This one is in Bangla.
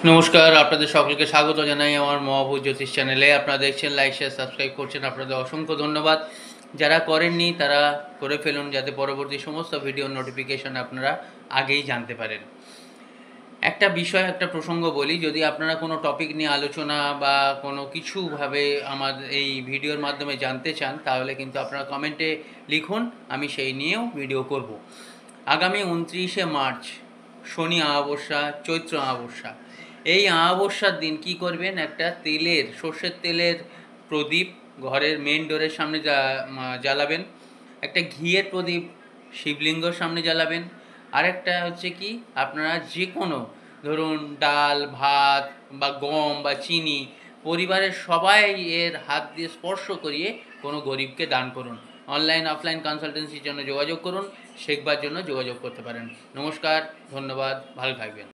নমস্কার, আপনাদের সকলকে স্বাগত জানাই আমার মহাভূত জ্যোতিষ চ্যানেলে। আপনারা দেখছেন, লাইক শেয়ার সাবস্ক্রাইব করছেন, আপনাদের অসংখ্য ধন্যবাদ। যারা করেননি তারা করে ফেলুন, যাতে পরবর্তী সমস্ত ভিডিও নোটিফিকেশন আপনারা আগেই জানতে পারেন। একটা বিষয়, একটা প্রসঙ্গ বলি, যদি আপনারা কোনো টপিক নিয়ে আলোচনা বা কোনো কিছুভাবে আমার এই ভিডিওর মাধ্যমে জানতে চান, তাহলে কিন্তু আপনারা কমেন্টে লিখুন, আমি সেই নিয়েও ভিডিও করব। আগামী 29শে মার্চ শনি অমাবস্যা, চৈত্র অমাবস্যা। এই অমাবস্যার দিন কি করবেন, একটা সর্ষের তেলের প্রদীপ ঘরের মেন ডোরের সামনে জ্বালাবেন, একটা ঘিয়ের প্রদীপ শিবলিঙ্গর সামনে জ্বালাবেন, আর একটা হচ্ছে কি, আপনারা যে কোনো ধরুন ডাল ভাত বা গম বা চিনি পরিবারের সবাই এর হাত দিয়ে স্পর্শ করিয়ে কোনো গরিবকে দান করুন। অনলাইন অফলাইন কনসালটেন্সির জন্য যোগাযোগ করুন, শেখবার জন্য যোগাযোগ করতে পারেন। নমস্কার, ধন্যবাদ, ভালো থাকবেন।